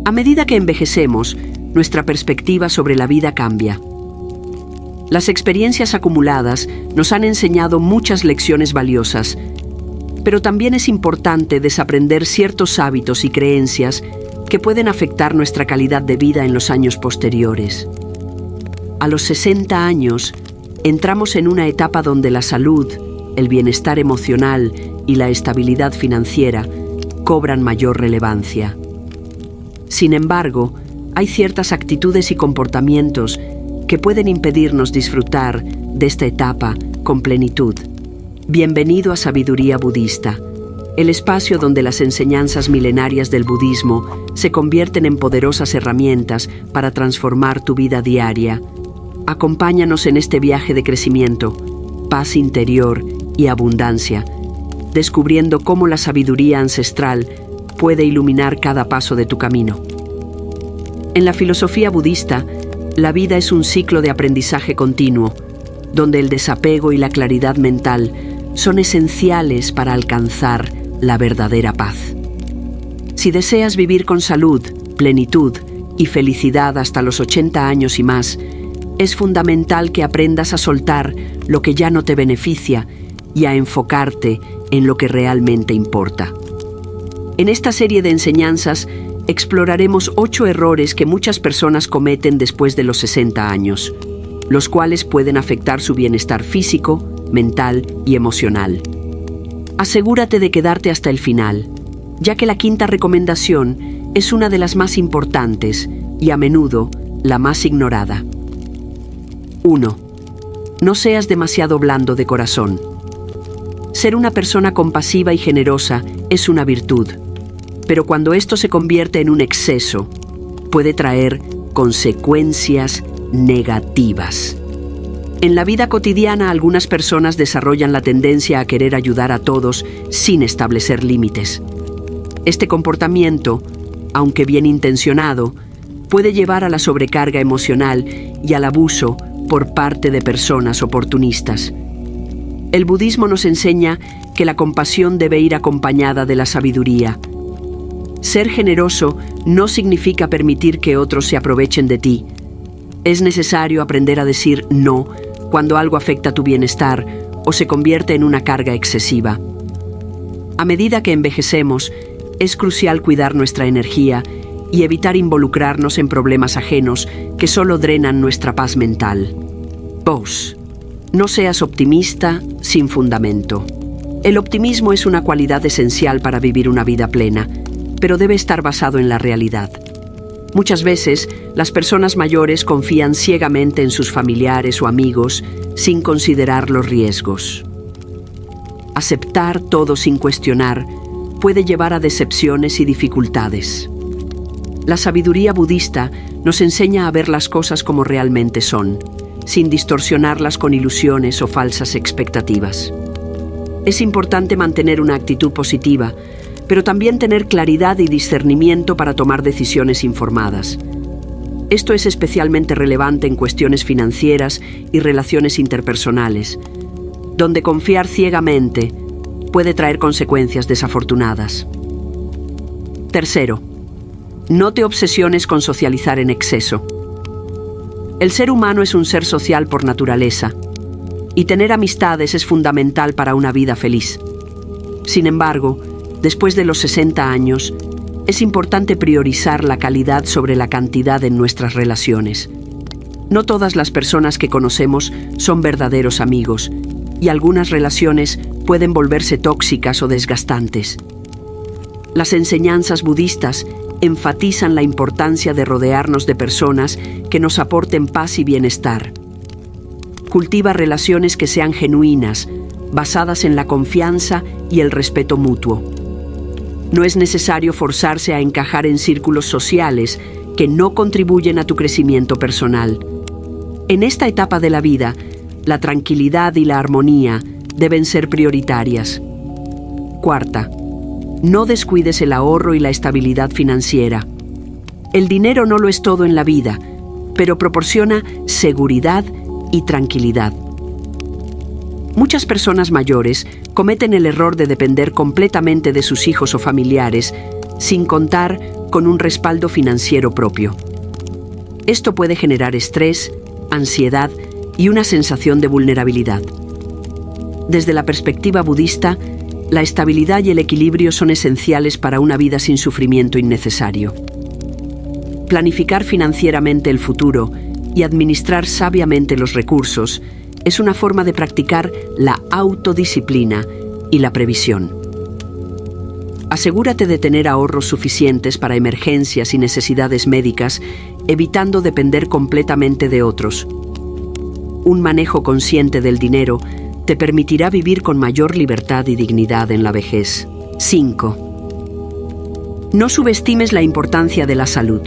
A medida que envejecemos, nuestra perspectiva sobre la vida cambia. Las experiencias acumuladas nos han enseñado muchas lecciones valiosas, pero también es importante desaprender ciertos hábitos y creencias que pueden afectar nuestra calidad de vida en los años posteriores. A los 60 años, entramos en una etapa donde la salud, el bienestar emocional y la estabilidad financiera cobran mayor relevancia. Sin embargo, hay ciertas actitudes y comportamientos que pueden impedirnos disfrutar de esta etapa con plenitud. Bienvenido a Sabiduría Budista, el espacio donde las enseñanzas milenarias del budismo se convierten en poderosas herramientas para transformar tu vida diaria. Acompáñanos en este viaje de crecimiento, paz interior y abundancia, descubriendo cómo la sabiduría ancestral puede iluminar cada paso de tu camino. En la filosofía budista, la vida es un ciclo de aprendizaje continuo, donde el desapego y la claridad mental son esenciales para alcanzar la verdadera paz. Si deseas vivir con salud, plenitud y felicidad hasta los 80 años y más, es fundamental que aprendas a soltar lo que ya no te beneficia y a enfocarte en lo que realmente importa. En esta serie de enseñanzas exploraremos 8 errores que muchas personas cometen después de los 60 años, los cuales pueden afectar su bienestar físico, mental y emocional. Asegúrate de quedarte hasta el final, ya que la quinta recomendación es una de las más importantes y a menudo la más ignorada. 1. No seas demasiado blando de corazón. Ser una persona compasiva y generosa es una virtud, pero cuando esto se convierte en un exceso, puede traer consecuencias negativas. En la vida cotidiana, algunas personas desarrollan la tendencia a querer ayudar a todos sin establecer límites. Este comportamiento, aunque bien intencionado, puede llevar a la sobrecarga emocional y al abuso por parte de personas oportunistas. El budismo nos enseña que la compasión debe ir acompañada de la sabiduría. Ser generoso no significa permitir que otros se aprovechen de ti. Es necesario aprender a decir no cuando algo afecta tu bienestar o se convierte en una carga excesiva. A medida que envejecemos, es crucial cuidar nuestra energía y evitar involucrarnos en problemas ajenos que solo drenan nuestra paz mental. 2. No seas optimista sin fundamento. El optimismo es una cualidad esencial para vivir una vida plena, pero debe estar basado en la realidad. Muchas veces, las personas mayores confían ciegamente en sus familiares o amigos sin considerar los riesgos. Aceptar todo sin cuestionar puede llevar a decepciones y dificultades. La sabiduría budista nos enseña a ver las cosas como realmente son, sin distorsionarlas con ilusiones o falsas expectativas. Es importante mantener una actitud positiva, pero también tener claridad y discernimiento para tomar decisiones informadas. Esto es especialmente relevante en cuestiones financieras y relaciones interpersonales, donde confiar ciegamente puede traer consecuencias desafortunadas. 3. No te obsesiones con socializar en exceso. El ser humano es un ser social por naturaleza, y tener amistades es fundamental para una vida feliz. Sin embargo, después de los 60 años, es importante priorizar la calidad sobre la cantidad en nuestras relaciones. No todas las personas que conocemos son verdaderos amigos, y algunas relaciones pueden volverse tóxicas o desgastantes. Las enseñanzas budistas enfatizan la importancia de rodearnos de personas que nos aporten paz y bienestar. Cultiva relaciones que sean genuinas, basadas en la confianza y el respeto mutuo. No es necesario forzarse a encajar en círculos sociales que no contribuyen a tu crecimiento personal. En esta etapa de la vida, la tranquilidad y la armonía deben ser prioritarias. 4. No descuides el ahorro y la estabilidad financiera. El dinero no lo es todo en la vida, pero proporciona seguridad y tranquilidad. Muchas personas mayores cometen el error de depender completamente de sus hijos o familiares, sin contar con un respaldo financiero propio. Esto puede generar estrés, ansiedad y una sensación de vulnerabilidad. Desde la perspectiva budista, la estabilidad y el equilibrio son esenciales para una vida sin sufrimiento innecesario. Planificar financieramente el futuro y administrar sabiamente los recursos es una forma de practicar la autodisciplina y la previsión. Asegúrate de tener ahorros suficientes para emergencias y necesidades médicas, evitando depender completamente de otros. Un manejo consciente del dinero te permitirá vivir con mayor libertad y dignidad en la vejez. 5. No subestimes la importancia de la salud.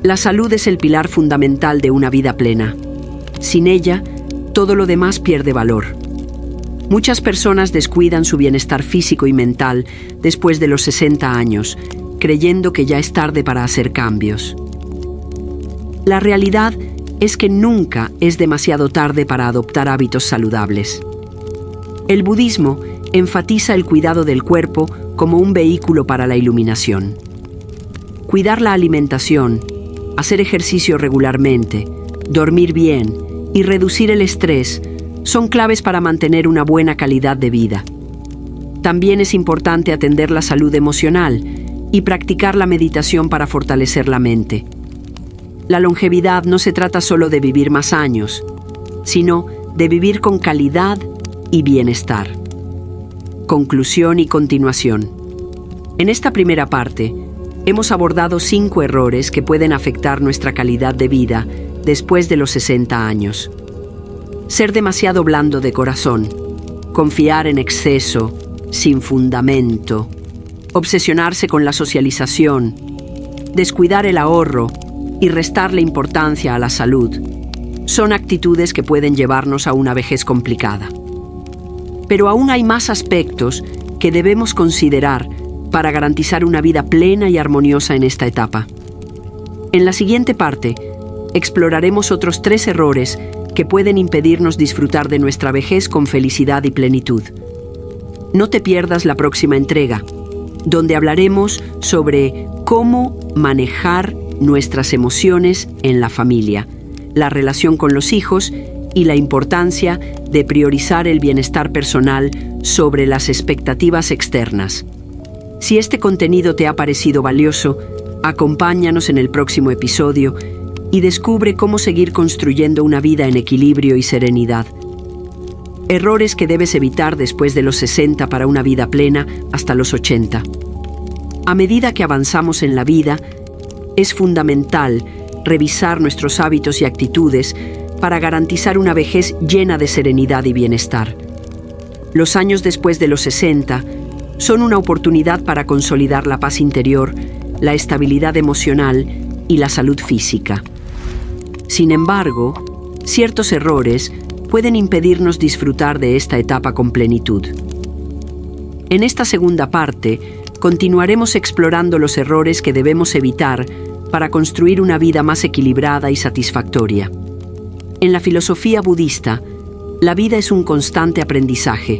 La salud es el pilar fundamental de una vida plena. Sin ella, todo lo demás pierde valor. Muchas personas descuidan su bienestar físico y mental después de los 60 años, creyendo que ya es tarde para hacer cambios. La realidad es que nunca es demasiado tarde para adoptar hábitos saludables. El budismo enfatiza el cuidado del cuerpo como un vehículo para la iluminación. Cuidar la alimentación, hacer ejercicio regularmente, dormir bien y reducir el estrés son claves para mantener una buena calidad de vida. También es importante atender la salud emocional y practicar la meditación para fortalecer la mente. La longevidad no se trata solo de vivir más años, sino de vivir con calidad y bienestar. Conclusión y continuación. En esta primera parte, hemos abordado 5 errores que pueden afectar nuestra calidad de vida después de los 60 años. Ser demasiado blando de corazón, confiar en exceso, sin fundamento, obsesionarse con la socialización, descuidar el ahorro y restarle importancia a la salud, son actitudes que pueden llevarnos a una vejez complicada. Pero aún hay más aspectos que debemos considerar para garantizar una vida plena y armoniosa en esta etapa. En la siguiente parte, exploraremos otros 3 errores que pueden impedirnos disfrutar de nuestra vejez con felicidad y plenitud. No te pierdas la próxima entrega, donde hablaremos sobre cómo manejar nuestras emociones en la familia, la relación con los hijos y la importancia de priorizar el bienestar personal sobre las expectativas externas. Si este contenido te ha parecido valioso, acompáñanos en el próximo episodio y descubre cómo seguir construyendo una vida en equilibrio y serenidad. Errores que debes evitar después de los 60 para una vida plena hasta los 80. A medida que avanzamos en la vida, es fundamental revisar nuestros hábitos y actitudes para garantizar una vejez llena de serenidad y bienestar. Los años después de los 60 son una oportunidad para consolidar la paz interior, la estabilidad emocional y la salud física. Sin embargo, ciertos errores pueden impedirnos disfrutar de esta etapa con plenitud. En esta segunda parte, continuaremos explorando los errores que debemos evitar para construir una vida más equilibrada y satisfactoria. En la filosofía budista, la vida es un constante aprendizaje,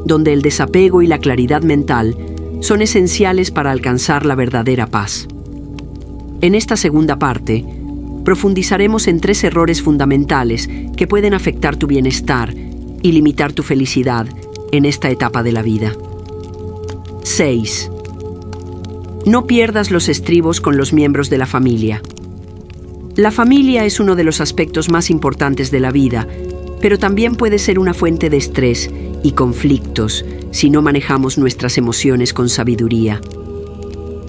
donde el desapego y la claridad mental son esenciales para alcanzar la verdadera paz. En esta segunda parte, profundizaremos en 3 errores fundamentales que pueden afectar tu bienestar y limitar tu felicidad en esta etapa de la vida. 6. No pierdas los estribos con los miembros de la familia. La familia es uno de los aspectos más importantes de la vida, pero también puede ser una fuente de estrés y conflictos si no manejamos nuestras emociones con sabiduría.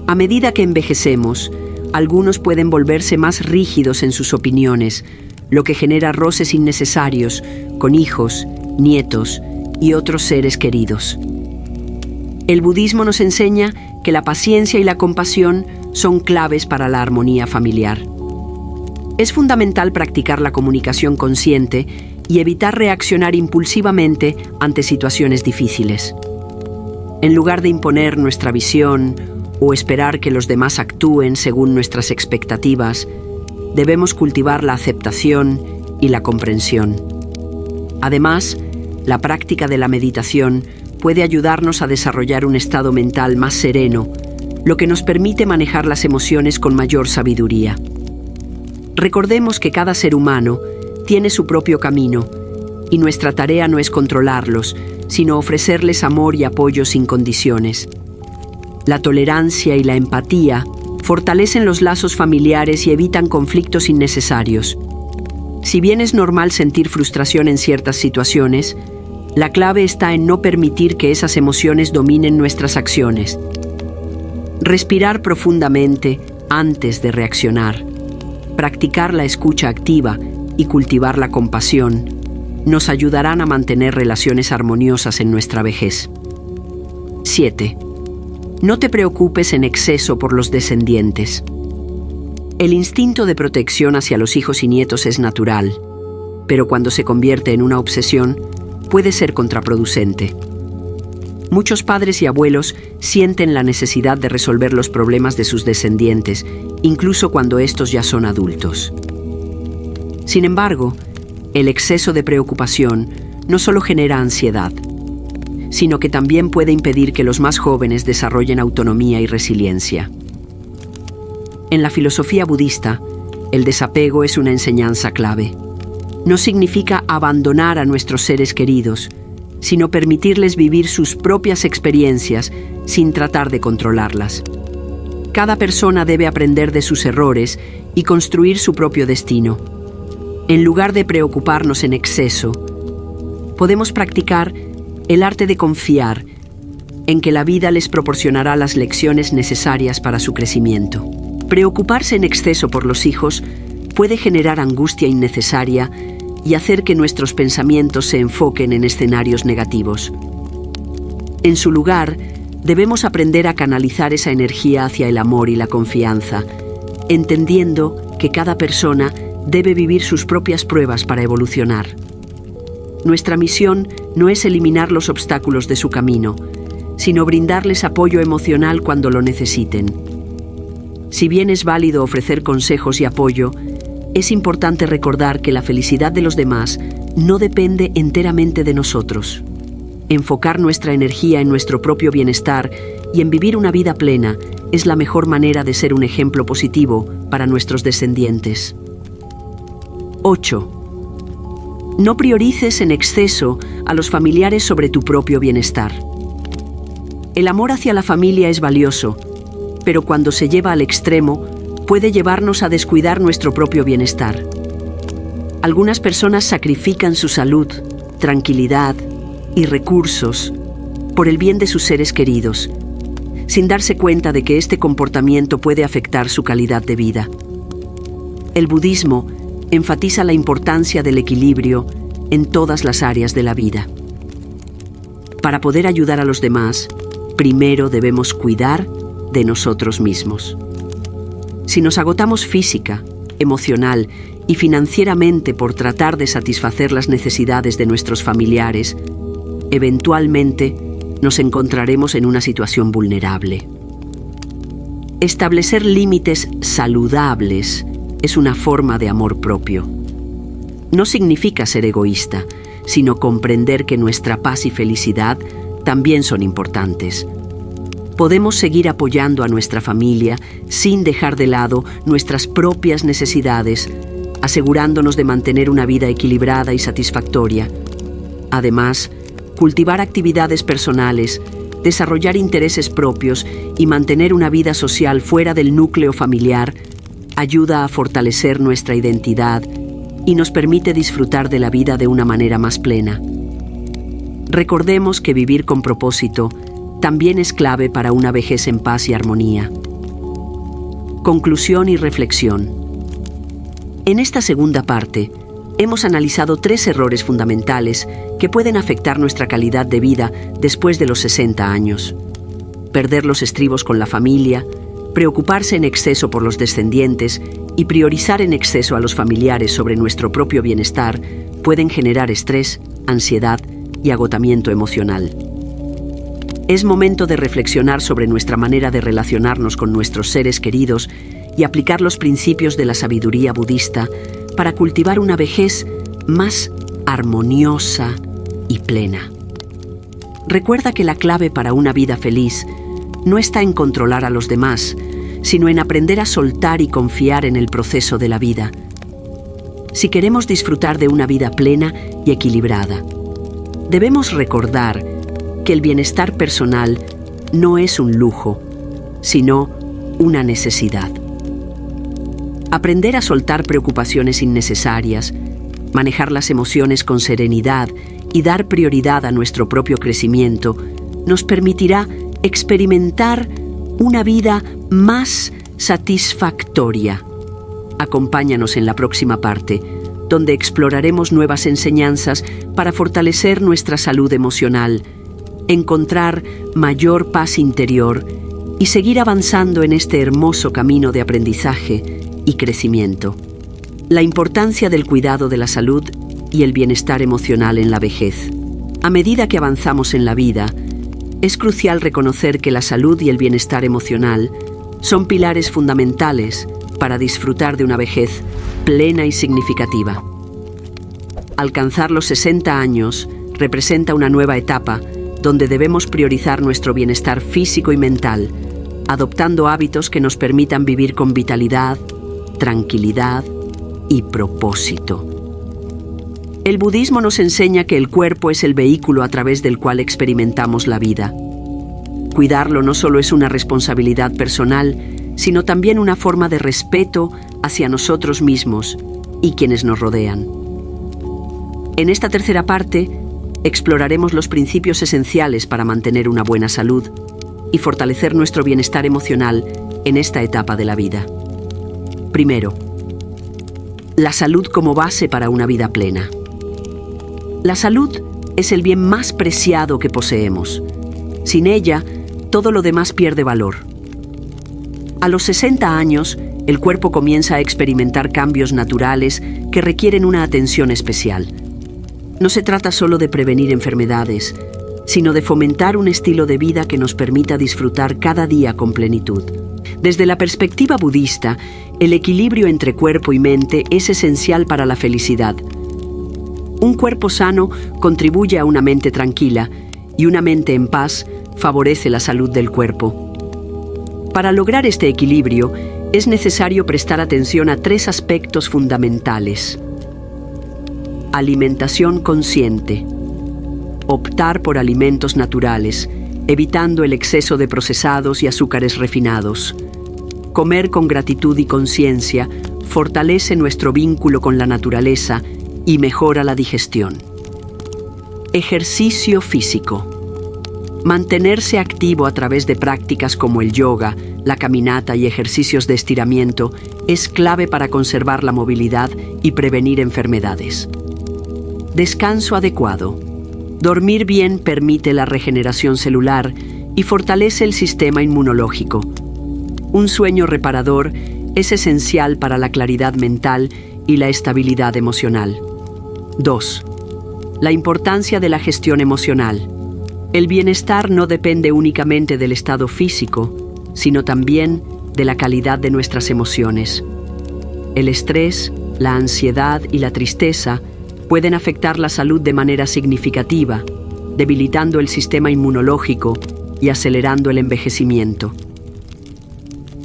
A medida que envejecemos, algunos pueden volverse más rígidos en sus opiniones, lo que genera roces innecesarios con hijos, nietos y otros seres queridos. El budismo nos enseña que la paciencia y la compasión son claves para la armonía familiar. Es fundamental practicar la comunicación consciente y evitar reaccionar impulsivamente ante situaciones difíciles. En lugar de imponer nuestra visión o esperar que los demás actúen según nuestras expectativas, debemos cultivar la aceptación y la comprensión. Además, la práctica de la meditación puede ayudarnos a desarrollar un estado mental más sereno, lo que nos permite manejar las emociones con mayor sabiduría. Recordemos que cada ser humano tiene su propio camino y nuestra tarea no es controlarlos, sino ofrecerles amor y apoyo sin condiciones. La tolerancia y la empatía fortalecen los lazos familiares y evitan conflictos innecesarios. Si bien es normal sentir frustración en ciertas situaciones, la clave está en no permitir que esas emociones dominen nuestras acciones. Respirar profundamente antes de reaccionar, practicar la escucha activa y cultivar la compasión nos ayudarán a mantener relaciones armoniosas en nuestra vejez. 7. No te preocupes en exceso por los descendientes. El instinto de protección hacia los hijos y nietos es natural, pero cuando se convierte en una obsesión, puede ser contraproducente. Muchos padres y abuelos sienten la necesidad de resolver los problemas de sus descendientes, incluso cuando estos ya son adultos. Sin embargo, el exceso de preocupación no solo genera ansiedad, sino que también puede impedir que los más jóvenes desarrollen autonomía y resiliencia. En la filosofía budista, el desapego es una enseñanza clave. No significa abandonar a nuestros seres queridos, sino permitirles vivir sus propias experiencias sin tratar de controlarlas. Cada persona debe aprender de sus errores y construir su propio destino. En lugar de preocuparnos en exceso, podemos practicar el arte de confiar en que la vida les proporcionará las lecciones necesarias para su crecimiento. Preocuparse en exceso por los hijos puede generar angustia innecesaria y hacer que nuestros pensamientos se enfoquen en escenarios negativos. En su lugar, debemos aprender a canalizar esa energía hacia el amor y la confianza, entendiendo que cada persona debe vivir sus propias pruebas para evolucionar. Nuestra misión no es eliminar los obstáculos de su camino, sino brindarles apoyo emocional cuando lo necesiten. Si bien es válido ofrecer consejos y apoyo, es importante recordar que la felicidad de los demás no depende enteramente de nosotros. Enfocar nuestra energía en nuestro propio bienestar y en vivir una vida plena es la mejor manera de ser un ejemplo positivo para nuestros descendientes. 8. No priorices en exceso a los familiares sobre tu propio bienestar. El amor hacia la familia es valioso, pero cuando se lleva al extremo, puede llevarnos a descuidar nuestro propio bienestar. Algunas personas sacrifican su salud, tranquilidad y recursos por el bien de sus seres queridos, sin darse cuenta de que este comportamiento puede afectar su calidad de vida. El budismo enfatiza la importancia del equilibrio en todas las áreas de la vida. Para poder ayudar a los demás, primero debemos cuidar de nosotros mismos. Si nos agotamos física, emocional y financieramente por tratar de satisfacer las necesidades de nuestros familiares, eventualmente nos encontraremos en una situación vulnerable. Establecer límites saludables es una forma de amor propio. No significa ser egoísta, sino comprender que nuestra paz y felicidad también son importantes. Podemos seguir apoyando a nuestra familia sin dejar de lado nuestras propias necesidades, asegurándonos de mantener una vida equilibrada y satisfactoria. Además, cultivar actividades personales, desarrollar intereses propios y mantener una vida social fuera del núcleo familiar ayuda a fortalecer nuestra identidad y nos permite disfrutar de la vida de una manera más plena. Recordemos que vivir con propósito también es clave para una vejez en paz y armonía. Conclusión y reflexión. En esta segunda parte, hemos analizado 3 errores fundamentales que pueden afectar nuestra calidad de vida después de los 60 años. Perder los estribos con la familia, preocuparse en exceso por los descendientes y priorizar en exceso a los familiares sobre nuestro propio bienestar pueden generar estrés, ansiedad y agotamiento emocional. Es momento de reflexionar sobre nuestra manera de relacionarnos con nuestros seres queridos y aplicar los principios de la sabiduría budista para cultivar una vejez más armoniosa y plena. Recuerda que la clave para una vida feliz no está en controlar a los demás, sino en aprender a soltar y confiar en el proceso de la vida. Si queremos disfrutar de una vida plena y equilibrada, debemos recordar que el bienestar personal no es un lujo, sino una necesidad. Aprender a soltar preocupaciones innecesarias, manejar las emociones con serenidad y dar prioridad a nuestro propio crecimiento nos permitirá experimentar una vida más satisfactoria. Acompáñanos en la próxima parte, donde exploraremos nuevas enseñanzas para fortalecer nuestra salud emocional, encontrar mayor paz interior y seguir avanzando en este hermoso camino de aprendizaje y crecimiento. La importancia del cuidado de la salud y el bienestar emocional en la vejez. A medida que avanzamos en la vida, es crucial reconocer que la salud y el bienestar emocional son pilares fundamentales para disfrutar de una vejez plena y significativa. Alcanzar los 60 años representa una nueva etapa donde debemos priorizar nuestro bienestar físico y mental, adoptando hábitos que nos permitan vivir con vitalidad, tranquilidad y propósito. El budismo nos enseña que el cuerpo es el vehículo a través del cual experimentamos la vida. Cuidarlo no solo es una responsabilidad personal, sino también una forma de respeto hacia nosotros mismos y quienes nos rodean. En esta tercera parte, exploraremos los principios esenciales para mantener una buena salud y fortalecer nuestro bienestar emocional en esta etapa de la vida. Primero, la salud como base para una vida plena. La salud es el bien más preciado que poseemos. Sin ella, todo lo demás pierde valor. A los 60 años, el cuerpo comienza a experimentar cambios naturales que requieren una atención especial. No se trata solo de prevenir enfermedades, sino de fomentar un estilo de vida que nos permita disfrutar cada día con plenitud. Desde la perspectiva budista, el equilibrio entre cuerpo y mente es esencial para la felicidad. Un cuerpo sano contribuye a una mente tranquila y una mente en paz favorece la salud del cuerpo. Para lograr este equilibrio, es necesario prestar atención a 3 aspectos fundamentales. Alimentación consciente. Optar por alimentos naturales, evitando el exceso de procesados y azúcares refinados. Comer con gratitud y conciencia fortalece nuestro vínculo con la naturaleza y mejora la digestión. Ejercicio físico. Mantenerse activo a través de prácticas como el yoga, la caminata y ejercicios de estiramiento es clave para conservar la movilidad y prevenir enfermedades. Descanso adecuado. Dormir bien permite la regeneración celular y fortalece el sistema inmunológico. Un sueño reparador es esencial para la claridad mental y la estabilidad emocional. 2. La importancia de la gestión emocional. El bienestar no depende únicamente del estado físico, sino también de la calidad de nuestras emociones. El estrés, la ansiedad y la tristeza pueden afectar la salud de manera significativa, debilitando el sistema inmunológico y acelerando el envejecimiento.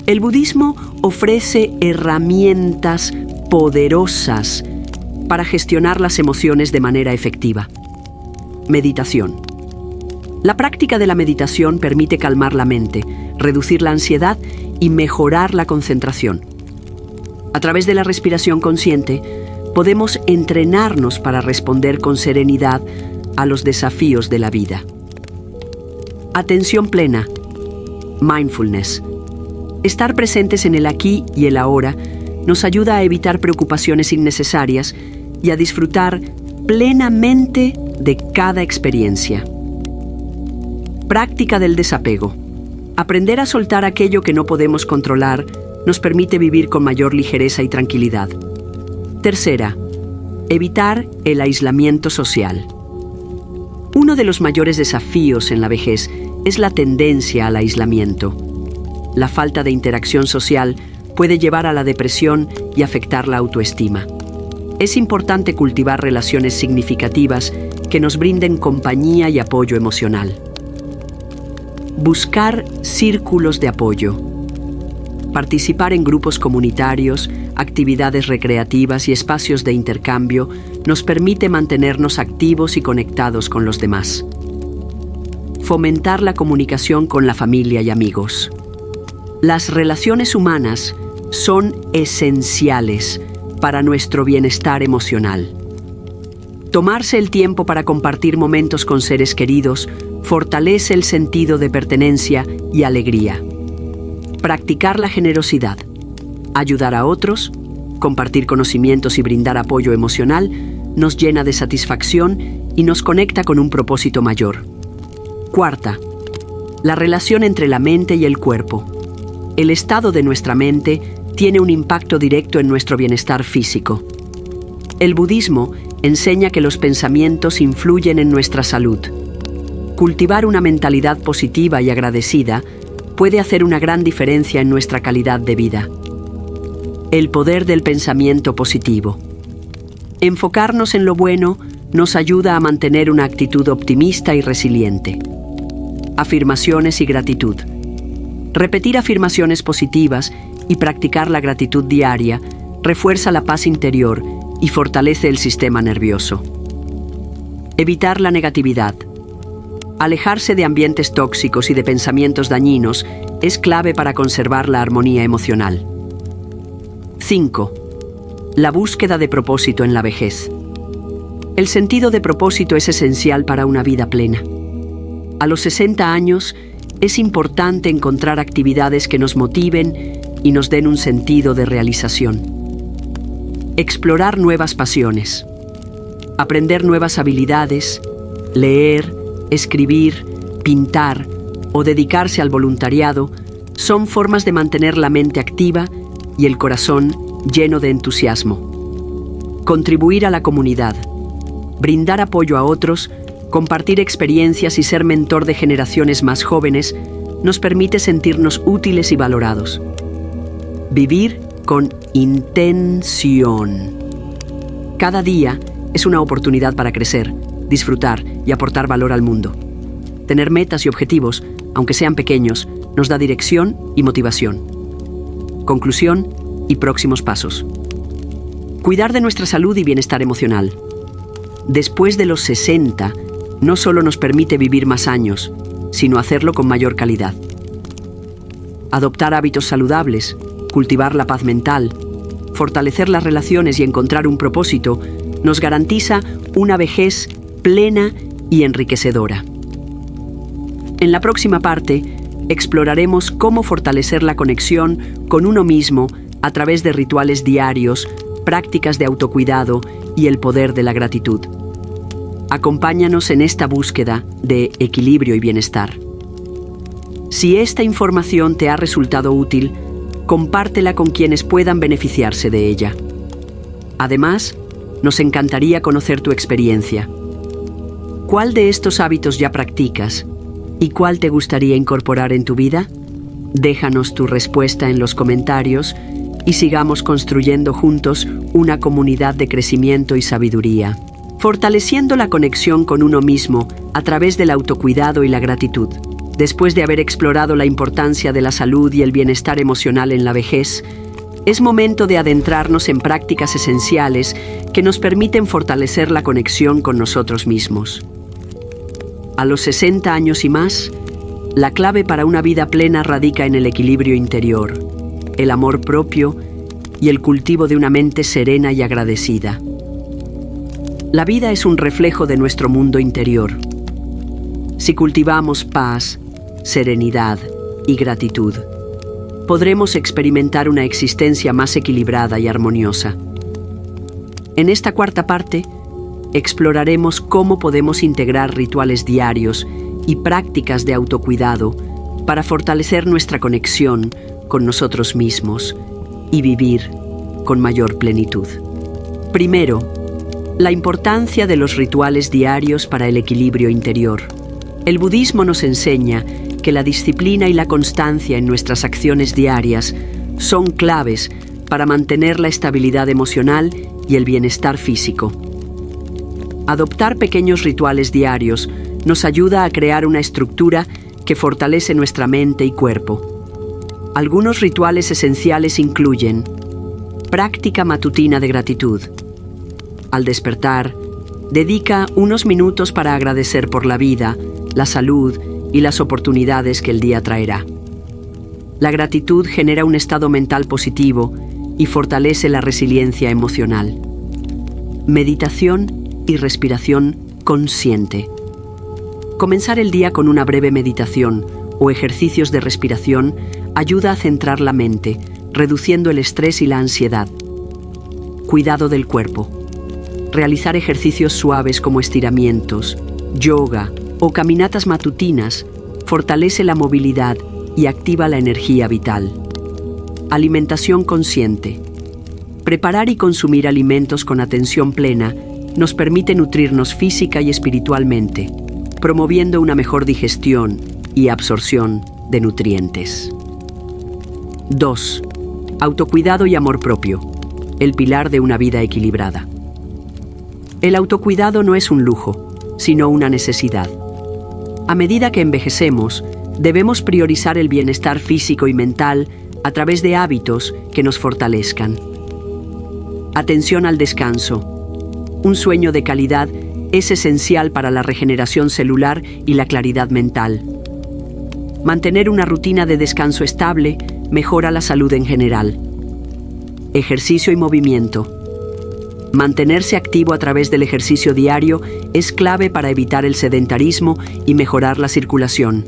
El budismo ofrece herramientas poderosas para gestionar las emociones de manera efectiva. Meditación. La práctica de la meditación permite calmar la mente, reducir la ansiedad y mejorar la concentración. A través de la respiración consciente, podemos entrenarnos para responder con serenidad a los desafíos de la vida. Atención plena. Mindfulness. Estar presentes en el aquí y el ahora nos ayuda a evitar preocupaciones innecesarias y a disfrutar plenamente de cada experiencia. Práctica del desapego. Aprender a soltar aquello que no podemos controlar nos permite vivir con mayor ligereza y tranquilidad. Tercera, evitar el aislamiento social. Uno de los mayores desafíos en la vejez es la tendencia al aislamiento. La falta de interacción social puede llevar a la depresión y afectar la autoestima. Es importante cultivar relaciones significativas que nos brinden compañía y apoyo emocional. Buscar círculos de apoyo. Participar en grupos comunitarios, actividades recreativas y espacios de intercambio nos permite mantenernos activos y conectados con los demás. Fomentar la comunicación con la familia y amigos. Las relaciones humanas son esenciales para nuestro bienestar emocional. Tomarse el tiempo para compartir momentos con seres queridos fortalece el sentido de pertenencia y alegría. Practicar la generosidad, ayudar a otros, compartir conocimientos y brindar apoyo emocional nos llena de satisfacción y nos conecta con un propósito mayor. Cuarta, la relación entre la mente y el cuerpo. El estado de nuestra mente tiene un impacto directo en nuestro bienestar físico. El budismo enseña que los pensamientos influyen en nuestra salud. Cultivar una mentalidad positiva y agradecida puede hacer una gran diferencia en nuestra calidad de vida. El poder del pensamiento positivo. Enfocarnos en lo bueno nos ayuda a mantener una actitud optimista y resiliente. Afirmaciones y gratitud. Repetir afirmaciones positivas y practicar la gratitud diaria refuerza la paz interior y fortalece el sistema nervioso. Evitar la negatividad. Alejarse de ambientes tóxicos y de pensamientos dañinos es clave para conservar la armonía emocional. 5. La búsqueda de propósito en la vejez. El sentido de propósito es esencial para una vida plena. A los 60 años, es importante encontrar actividades que nos motiven y nos den un sentido de realización. Explorar nuevas pasiones. Aprender nuevas habilidades, leer, escribir, pintar o dedicarse al voluntariado son formas de mantener la mente activa y el corazón lleno de entusiasmo. Contribuir a la comunidad. Brindar apoyo a otros, compartir experiencias y ser mentor de generaciones más jóvenes nos permite sentirnos útiles y valorados. Vivir con intención. Cada día es una oportunidad para crecer, disfrutar y aportar valor al mundo. Tener metas y objetivos, aunque sean pequeños, nos da dirección y motivación. Conclusión y próximos pasos. Cuidar de nuestra salud y bienestar emocional. Después de los 60, no solo nos permite vivir más años, sino hacerlo con mayor calidad. Adoptar hábitos saludables, cultivar la paz mental, fortalecer las relaciones y encontrar un propósito nos garantiza una vejez plena y enriquecedora. En la próxima parte, exploraremos cómo fortalecer la conexión con uno mismo a través de rituales diarios, prácticas de autocuidado y el poder de la gratitud. Acompáñanos en esta búsqueda de equilibrio y bienestar. Si esta información te ha resultado útil, compártela con quienes puedan beneficiarse de ella. Además, nos encantaría conocer tu experiencia. ¿Cuál de estos hábitos ya practicas y cuál te gustaría incorporar en tu vida? Déjanos tu respuesta en los comentarios y sigamos construyendo juntos una comunidad de crecimiento y sabiduría, fortaleciendo la conexión con uno mismo a través del autocuidado y la gratitud. Después de haber explorado la importancia de la salud y el bienestar emocional en la vejez, es momento de adentrarnos en prácticas esenciales que nos permiten fortalecer la conexión con nosotros mismos. A los 60 años y más, la clave para una vida plena radica en el equilibrio interior, el amor propio y el cultivo de una mente serena y agradecida. La vida es un reflejo de nuestro mundo interior. Si cultivamos paz, serenidad y gratitud, podremos experimentar una existencia más equilibrada y armoniosa. En esta cuarta parte, exploraremos cómo podemos integrar rituales diarios y prácticas de autocuidado para fortalecer nuestra conexión con nosotros mismos y vivir con mayor plenitud. Primero, la importancia de los rituales diarios para el equilibrio interior. El budismo nos enseña que la disciplina y la constancia en nuestras acciones diarias son claves para mantener la estabilidad emocional y el bienestar físico. Adoptar pequeños rituales diarios nos ayuda a crear una estructura que fortalece nuestra mente y cuerpo. Algunos rituales esenciales incluyen práctica matutina de gratitud. Al despertar, dedica unos minutos para agradecer por la vida, la salud y las oportunidades que el día traerá. La gratitud genera un estado mental positivo y fortalece la resiliencia emocional. Meditación y respiración consciente. Comenzar el día con una breve meditación o ejercicios de respiración ayuda a centrar la mente, reduciendo el estrés y la ansiedad. Cuidado del cuerpo. Realizar ejercicios suaves como estiramientos, yoga o caminatas matutinas fortalece la movilidad y activa la energía vital. Alimentación consciente. Preparar y consumir alimentos con atención plena nos permite nutrirnos física y espiritualmente, promoviendo una mejor digestión y absorción de nutrientes. 2. Autocuidado y amor propio, el pilar de una vida equilibrada. El autocuidado no es un lujo, sino una necesidad. A medida que envejecemos, debemos priorizar el bienestar físico y mental a través de hábitos que nos fortalezcan. Atención al descanso. Un sueño de calidad es esencial para la regeneración celular y la claridad mental. Mantener una rutina de descanso estable mejora la salud en general. Ejercicio y movimiento. Mantenerse activo a través del ejercicio diario es clave para evitar el sedentarismo y mejorar la circulación.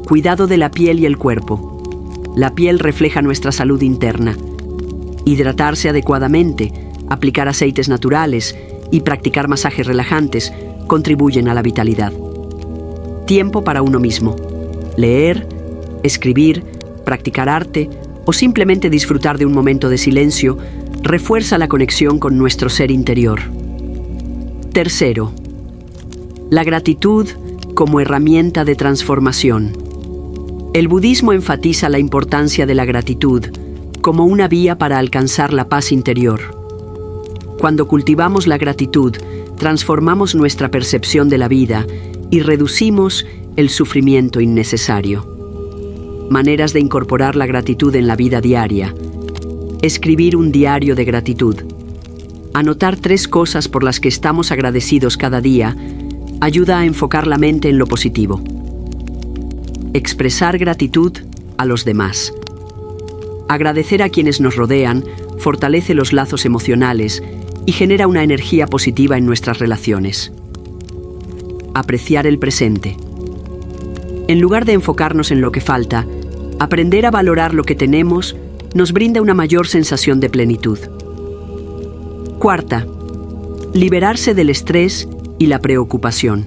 Cuidado de la piel y el cuerpo. La piel refleja nuestra salud interna. Hidratarse adecuadamente, aplicar aceites naturales y practicar masajes relajantes contribuyen a la vitalidad. Tiempo para uno mismo. Leer, escribir, practicar arte o simplemente disfrutar de un momento de silencio refuerza la conexión con nuestro ser interior. Tercero, la gratitud como herramienta de transformación. El budismo enfatiza la importancia de la gratitud como una vía para alcanzar la paz interior. Cuando cultivamos la gratitud, transformamos nuestra percepción de la vida y reducimos el sufrimiento innecesario. Maneras de incorporar la gratitud en la vida diaria. Escribir un diario de gratitud. Anotar 3 cosas por las que estamos agradecidos cada día ayuda a enfocar la mente en lo positivo. Expresar gratitud a los demás. Agradecer a quienes nos rodean fortalece los lazos emocionales y genera una energía positiva en nuestras relaciones. Apreciar el presente. En lugar de enfocarnos en lo que falta, aprender a valorar lo que tenemos nos brinda una mayor sensación de plenitud. Cuarta, liberarse del estrés y la preocupación.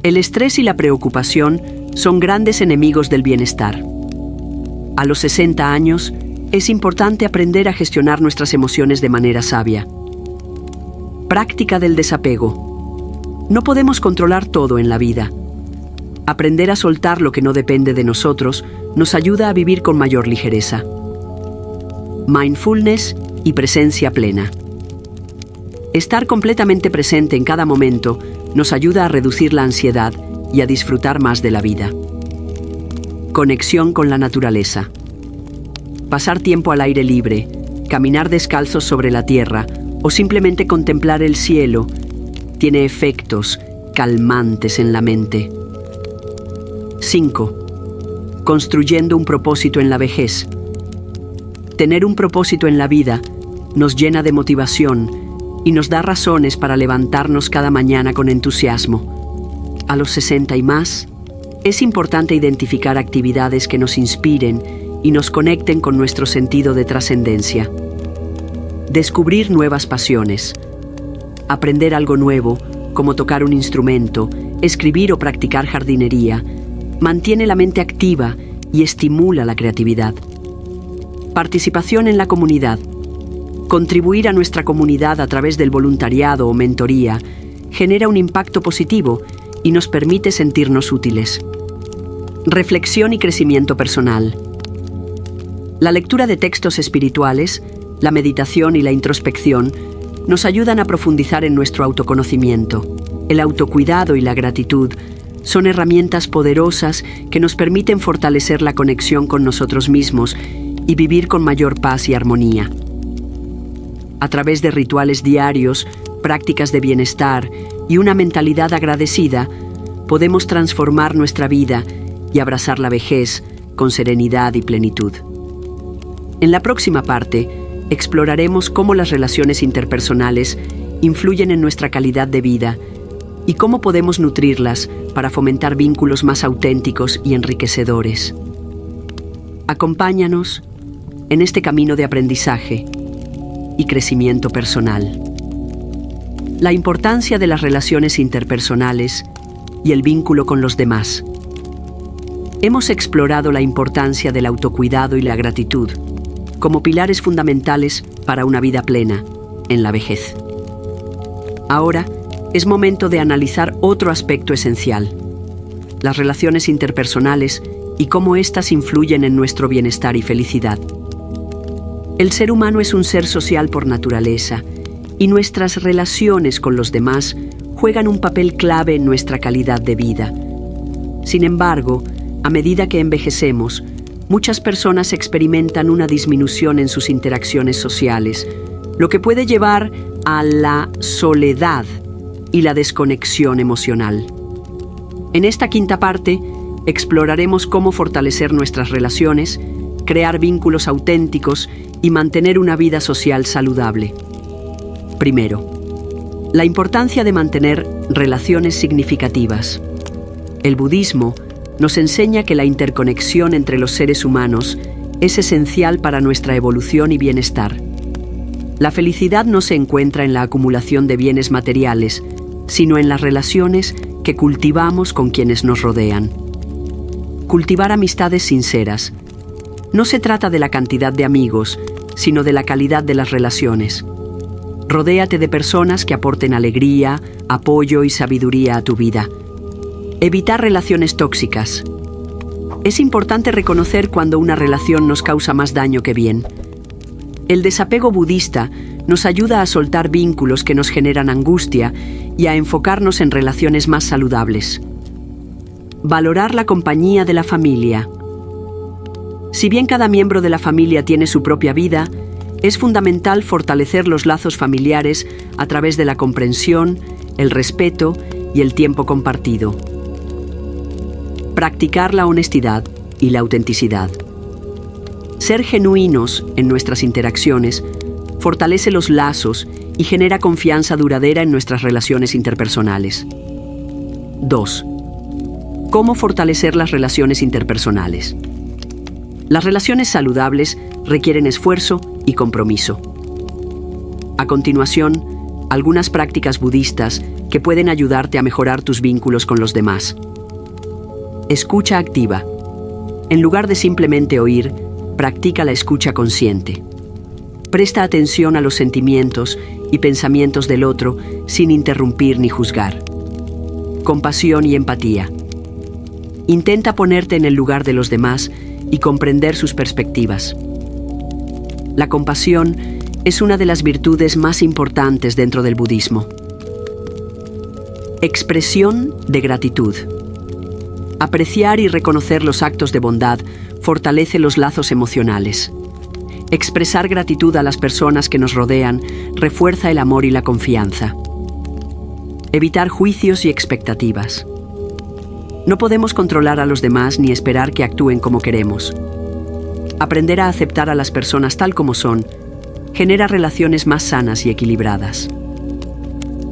El estrés y la preocupación son grandes enemigos del bienestar. A los 60 años, es importante aprender a gestionar nuestras emociones de manera sabia. Práctica del desapego. No podemos controlar todo en la vida. Aprender a soltar lo que no depende de nosotros nos ayuda a vivir con mayor ligereza. Mindfulness y presencia plena. Estar completamente presente en cada momento nos ayuda a reducir la ansiedad y a disfrutar más de la vida. Conexión con la naturaleza. Pasar tiempo al aire libre, caminar descalzos sobre la tierra o simplemente contemplar el cielo tiene efectos calmantes en la mente. 5. Construyendo un propósito en la vejez. Tener un propósito en la vida nos llena de motivación y nos da razones para levantarnos cada mañana con entusiasmo. A los 60 y más, es importante identificar actividades que nos inspiren y nos conecten con nuestro sentido de trascendencia. Descubrir nuevas pasiones. Aprender algo nuevo, como tocar un instrumento, escribir o practicar jardinería, mantiene la mente activa y estimula la creatividad. Participación en la comunidad. Contribuir a nuestra comunidad a través del voluntariado o mentoría genera un impacto positivo y nos permite sentirnos útiles. Reflexión y crecimiento personal. La lectura de textos espirituales, la meditación y la introspección nos ayudan a profundizar en nuestro autoconocimiento. El autocuidado y la gratitud Son herramientas poderosas que nos permiten fortalecer la conexión con nosotros mismos y vivir con mayor paz y armonía. A través de rituales diarios, prácticas de bienestar y una mentalidad agradecida, podemos transformar nuestra vida y abrazar la vejez con serenidad y plenitud. En la próxima parte, exploraremos cómo las relaciones interpersonales influyen en nuestra calidad de vida y cómo podemos nutrirlas para fomentar vínculos más auténticos y enriquecedores. Acompáñanos en este camino de aprendizaje y crecimiento personal. La importancia de las relaciones interpersonales y el vínculo con los demás. Hemos explorado la importancia del autocuidado y la gratitud como pilares fundamentales para una vida plena en la vejez. Ahora es momento de analizar otro aspecto esencial: las relaciones interpersonales y cómo éstas influyen en nuestro bienestar y felicidad. El ser humano es un ser social por naturaleza, y nuestras relaciones con los demás juegan un papel clave en nuestra calidad de vida. Sin embargo, a medida que envejecemos, muchas personas experimentan una disminución en sus interacciones sociales, lo que puede llevar a la soledad y la desconexión emocional. En esta quinta parte, exploraremos cómo fortalecer nuestras relaciones, crear vínculos auténticos y mantener una vida social saludable. Primero, la importancia de mantener relaciones significativas. El budismo nos enseña que la interconexión entre los seres humanos es esencial para nuestra evolución y bienestar. La felicidad no se encuentra en la acumulación de bienes materiales, sino en las relaciones que cultivamos con quienes nos rodean. Cultivar amistades sinceras. No se trata de la cantidad de amigos, sino de la calidad de las relaciones. Rodéate de personas que aporten alegría, apoyo y sabiduría a tu vida. Evitar relaciones tóxicas. Es importante reconocer cuando una relación nos causa más daño que bien. El desapego budista nos ayuda a soltar vínculos que nos generan angustia y a enfocarnos en relaciones más saludables. Valorar la compañía de la familia. Si bien cada miembro de la familia tiene su propia vida, es fundamental fortalecer los lazos familiares a través de la comprensión, el respeto y el tiempo compartido. Practicar la honestidad y la autenticidad. Ser genuinos en nuestras interacciones fortalece los lazos y genera confianza duradera en nuestras relaciones interpersonales. 2. ¿Cómo fortalecer las relaciones interpersonales? Las relaciones saludables requieren esfuerzo y compromiso. A continuación, algunas prácticas budistas que pueden ayudarte a mejorar tus vínculos con los demás. Escucha activa. En lugar de simplemente oír, practica la escucha consciente. Presta atención a los sentimientos y pensamientos del otro sin interrumpir ni juzgar. Compasión y empatía. Intenta ponerte en el lugar de los demás y comprender sus perspectivas. La compasión es una de las virtudes más importantes dentro del budismo. Expresión de gratitud. Apreciar y reconocer los actos de bondad fortalece los lazos emocionales. Expresar gratitud a las personas que nos rodean refuerza el amor y la confianza. Evitar juicios y expectativas. No podemos controlar a los demás ni esperar que actúen como queremos. Aprender a aceptar a las personas tal como son genera relaciones más sanas y equilibradas.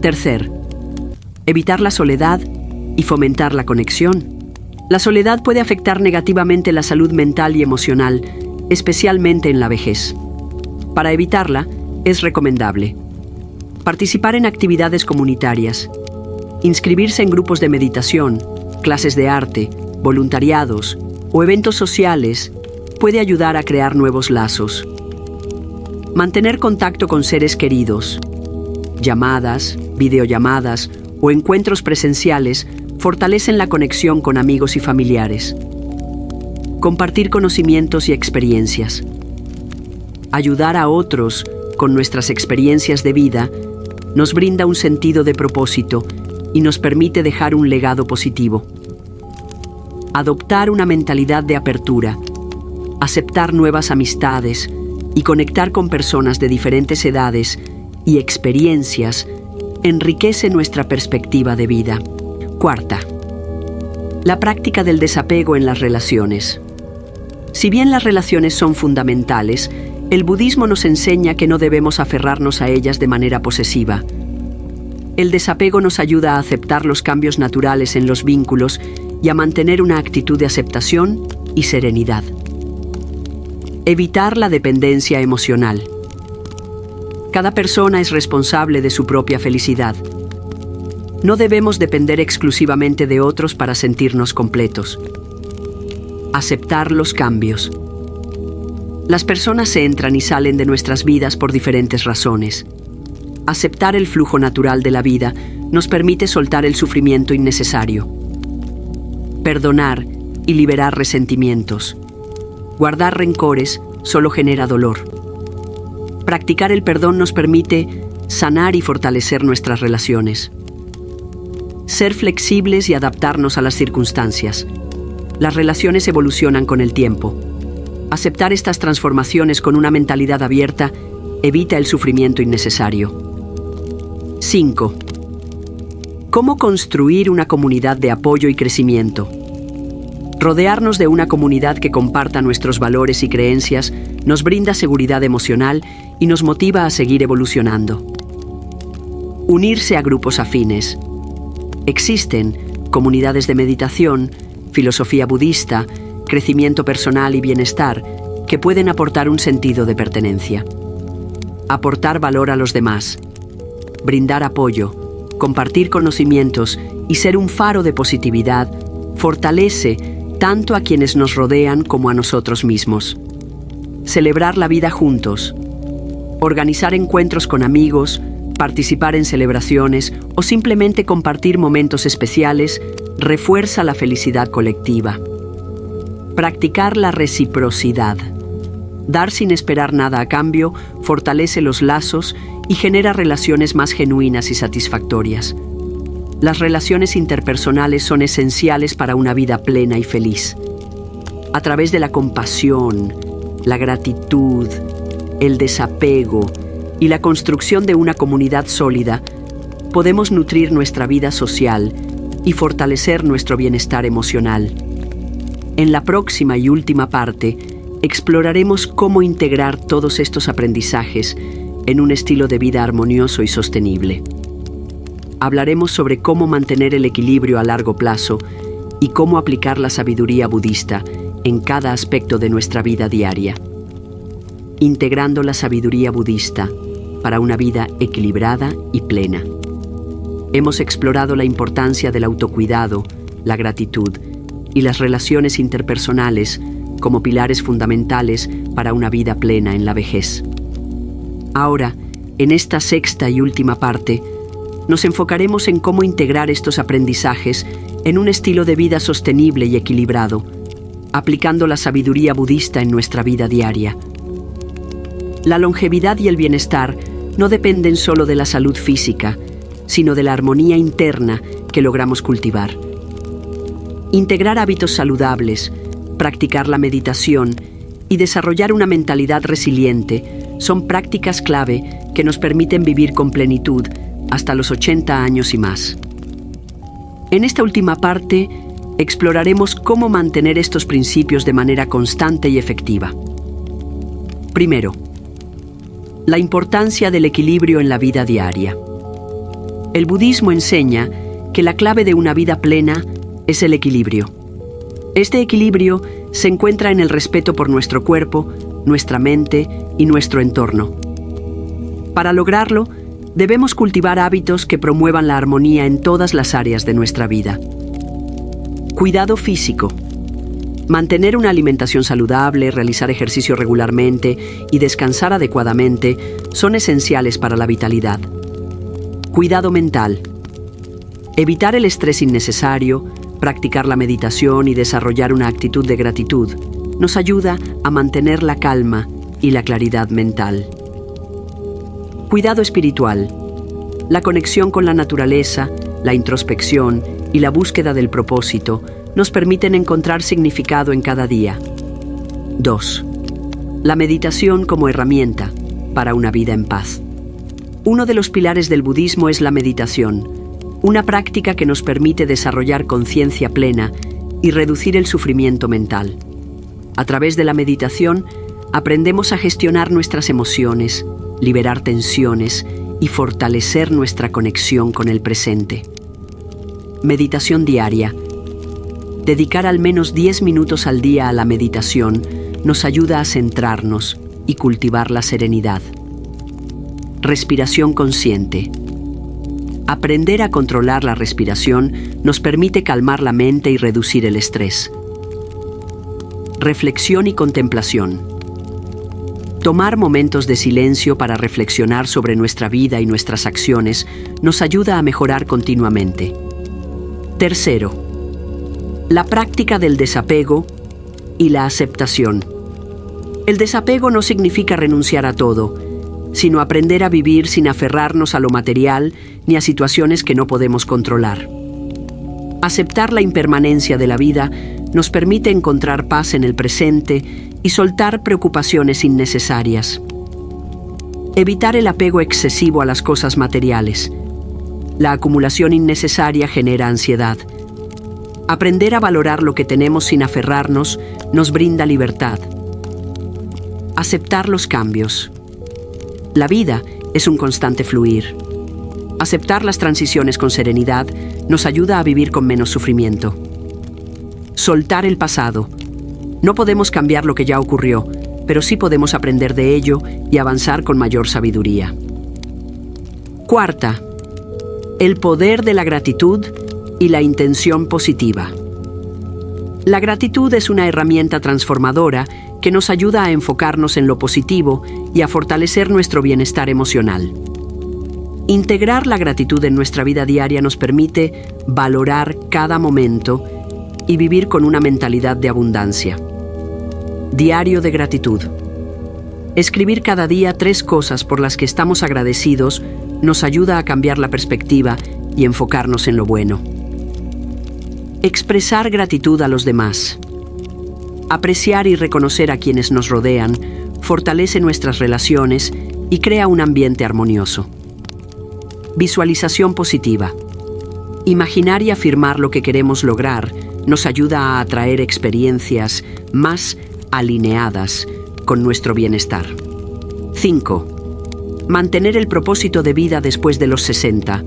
Tercer, evitar la soledad y fomentar la conexión. La soledad puede afectar negativamente la salud mental y emocional, especialmente en la vejez. Para evitarla, es recomendable participar en actividades comunitarias, inscribirse en grupos de meditación, clases de arte, voluntariados o eventos sociales puede ayudar a crear nuevos lazos. Mantener contacto con seres queridos, llamadas, videollamadas o encuentros presenciales fortalecen la conexión con amigos y familiares. Compartir conocimientos y experiencias. Ayudar a otros con nuestras experiencias de vida nos brinda un sentido de propósito y nos permite dejar un legado positivo. Adoptar una mentalidad de apertura, aceptar nuevas amistades y conectar con personas de diferentes edades y experiencias enriquece nuestra perspectiva de vida. Cuarta, la práctica del desapego en las relaciones. Si bien las relaciones son fundamentales, el budismo nos enseña que no debemos aferrarnos a ellas de manera posesiva. El desapego nos ayuda a aceptar los cambios naturales en los vínculos y a mantener una actitud de aceptación y serenidad. Evitar la dependencia emocional. Cada persona es responsable de su propia felicidad. No debemos depender exclusivamente de otros para sentirnos completos. Aceptar los cambios. Las personas entran y salen de nuestras vidas por diferentes razones. Aceptar el flujo natural de la vida nos permite soltar el sufrimiento innecesario. Perdonar y liberar resentimientos. Guardar rencores solo genera dolor. Practicar el perdón nos permite sanar y fortalecer nuestras relaciones. Ser flexibles y adaptarnos a las circunstancias. Las relaciones evolucionan con el tiempo. Aceptar estas transformaciones con una mentalidad abierta evita el sufrimiento innecesario. 5. ¿Cómo construir una comunidad de apoyo y crecimiento? Rodearnos de una comunidad que comparta nuestros valores y creencias nos brinda seguridad emocional y nos motiva a seguir evolucionando. Unirse a grupos afines. Existen comunidades de meditación, filosofía budista, crecimiento personal y bienestar que pueden aportar un sentido de pertenencia. Aportar valor a los demás. Brindar apoyo, compartir conocimientos y ser un faro de positividad fortalece tanto a quienes nos rodean como a nosotros mismos. Celebrar la vida juntos. Organizar encuentros con amigos, participar en celebraciones o simplemente compartir momentos especiales refuerza la felicidad colectiva. Practicar la reciprocidad. Dar sin esperar nada a cambio fortalece los lazos y genera relaciones más genuinas y satisfactorias. Las relaciones interpersonales son esenciales para una vida plena y feliz. A través de la compasión, la gratitud, el desapego y la construcción de una comunidad sólida, podemos nutrir nuestra vida social y fortalecer nuestro bienestar emocional. En la próxima y última parte, exploraremos cómo integrar todos estos aprendizajes en un estilo de vida armonioso y sostenible. Hablaremos sobre cómo mantener el equilibrio a largo plazo y cómo aplicar la sabiduría budista en cada aspecto de nuestra vida diaria. Integrando la sabiduría budista para una vida equilibrada y plena. Hemos explorado la importancia del autocuidado, la gratitud y las relaciones interpersonales como pilares fundamentales para una vida plena en la vejez. Ahora, en esta sexta y última parte, nos enfocaremos en cómo integrar estos aprendizajes en un estilo de vida sostenible y equilibrado, aplicando la sabiduría budista en nuestra vida diaria. La longevidad y el bienestar no dependen solo de la salud física, sino de la armonía interna que logramos cultivar. Integrar hábitos saludables, practicar la meditación y desarrollar una mentalidad resiliente son prácticas clave que nos permiten vivir con plenitud hasta los 80 años y más. En esta última parte, exploraremos cómo mantener estos principios de manera constante y efectiva. Primero, la importancia del equilibrio en la vida diaria. El budismo enseña que la clave de una vida plena es el equilibrio. Este equilibrio se encuentra en el respeto por nuestro cuerpo, nuestra mente y nuestro entorno. Para lograrlo, debemos cultivar hábitos que promuevan la armonía en todas las áreas de nuestra vida. Cuidado físico. Mantener una alimentación saludable, realizar ejercicio regularmente y descansar adecuadamente son esenciales para la vitalidad. Cuidado mental. Evitar el estrés innecesario, practicar la meditación y desarrollar una actitud de gratitud nos ayuda a mantener la calma y la claridad mental. Cuidado espiritual. La conexión con la naturaleza, la introspección y la búsqueda del propósito nos permiten encontrar significado en cada día. 2. La meditación como herramienta para una vida en paz. Uno de los pilares del budismo es la meditación, una práctica que nos permite desarrollar conciencia plena y reducir el sufrimiento mental. A través de la meditación, aprendemos a gestionar nuestras emociones, liberar tensiones y fortalecer nuestra conexión con el presente. Meditación diaria. Dedicar al menos 10 minutos al día a la meditación nos ayuda a centrarnos y cultivar la serenidad. Respiración consciente. Aprender a controlar la respiración nos permite calmar la mente y reducir el estrés. Reflexión y contemplación. Tomar momentos de silencio para reflexionar sobre nuestra vida y nuestras acciones nos ayuda a mejorar continuamente. Tercero, la práctica del desapego y la aceptación. El desapego no significa renunciar a todo, sino aprender a vivir sin aferrarnos a lo material ni a situaciones que no podemos controlar. Aceptar la impermanencia de la vida nos permite encontrar paz en el presente y soltar preocupaciones innecesarias. Evitar el apego excesivo a las cosas materiales. La acumulación innecesaria genera ansiedad. Aprender a valorar lo que tenemos sin aferrarnos nos brinda libertad. Aceptar los cambios. La vida es un constante fluir. Aceptar las transiciones con serenidad nos ayuda a vivir con menos sufrimiento. Soltar el pasado. No podemos cambiar lo que ya ocurrió, pero sí podemos aprender de ello y avanzar con mayor sabiduría. Cuarta, el poder de la gratitud y la intención positiva. La gratitud es una herramienta transformadora que nos ayuda a enfocarnos en lo positivo y a fortalecer nuestro bienestar emocional. Integrar la gratitud en nuestra vida diaria nos permite valorar cada momento y vivir con una mentalidad de abundancia. Diario de gratitud. Escribir cada día 3 cosas por las que estamos agradecidos nos ayuda a cambiar la perspectiva y enfocarnos en lo bueno. Expresar gratitud a los demás. Apreciar y reconocer a quienes nos rodean fortalece nuestras relaciones y crea un ambiente armonioso. Visualización positiva. Imaginar y afirmar lo que queremos lograr nos ayuda a atraer experiencias más alineadas con nuestro bienestar. 5. Mantener el propósito de vida después de los 60.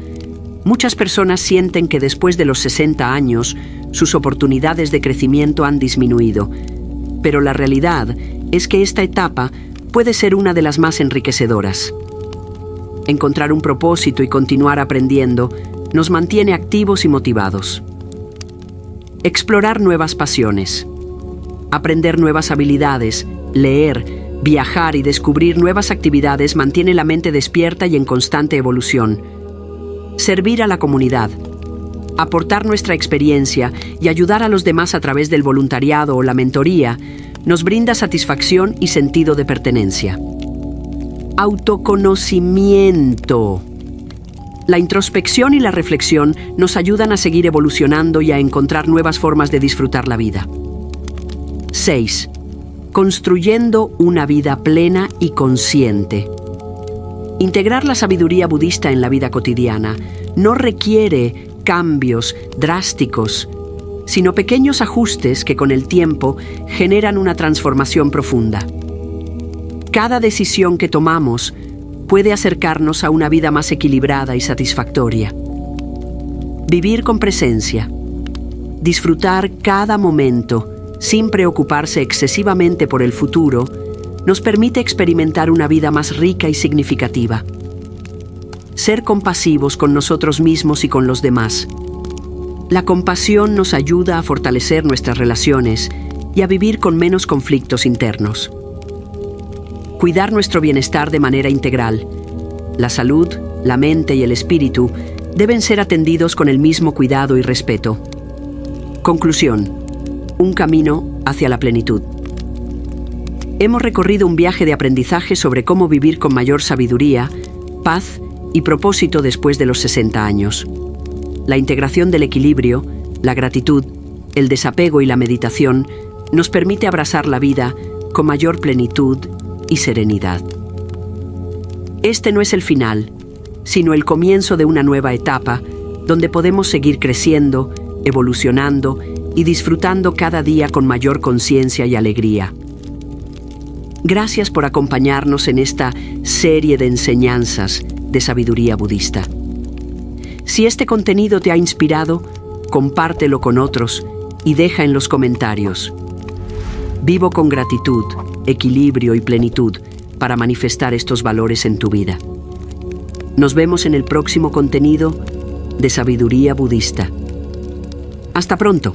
Muchas personas sienten que después de los 60 años sus oportunidades de crecimiento han disminuido, pero la realidad es que esta etapa puede ser una de las más enriquecedoras. Encontrar un propósito y continuar aprendiendo nos mantiene activos y motivados. Explorar nuevas pasiones. Aprender nuevas habilidades, leer, viajar y descubrir nuevas actividades mantiene la mente despierta y en constante evolución. Servir a la comunidad. Aportar nuestra experiencia y ayudar a los demás a través del voluntariado o la mentoría nos brinda satisfacción y sentido de pertenencia. Autoconocimiento. La introspección y la reflexión nos ayudan a seguir evolucionando y a encontrar nuevas formas de disfrutar la vida. 6. Construyendo una vida plena y consciente. Integrar la sabiduría budista en la vida cotidiana no requiere cambios drásticos, sino pequeños ajustes que con el tiempo generan una transformación profunda. Cada decisión que tomamos puede acercarnos a una vida más equilibrada y satisfactoria. Vivir con presencia. Disfrutar cada momento sin preocuparse excesivamente por el futuro nos permite experimentar una vida más rica y significativa. Ser compasivos con nosotros mismos y con los demás. La compasión nos ayuda a fortalecer nuestras relaciones y a vivir con menos conflictos internos. Cuidar nuestro bienestar de manera integral. La salud, la mente y el espíritu deben ser atendidos con el mismo cuidado y respeto. Conclusión. Un camino hacia la plenitud. Hemos recorrido un viaje de aprendizaje sobre cómo vivir con mayor sabiduría, paz y propósito después de los 60 años. La integración del equilibrio, la gratitud, el desapego y la meditación nos permite abrazar la vida con mayor plenitud y serenidad. Este no es el final, sino el comienzo de una nueva etapa donde podemos seguir creciendo, evolucionando y disfrutando cada día con mayor conciencia y alegría. Gracias por acompañarnos en esta serie de enseñanzas de sabiduría budista. Si este contenido te ha inspirado, compártelo con otros y deja en los comentarios. Vivo con gratitud, equilibrio y plenitud para manifestar estos valores en tu vida. Nos vemos en el próximo contenido de sabiduría budista. Hasta pronto.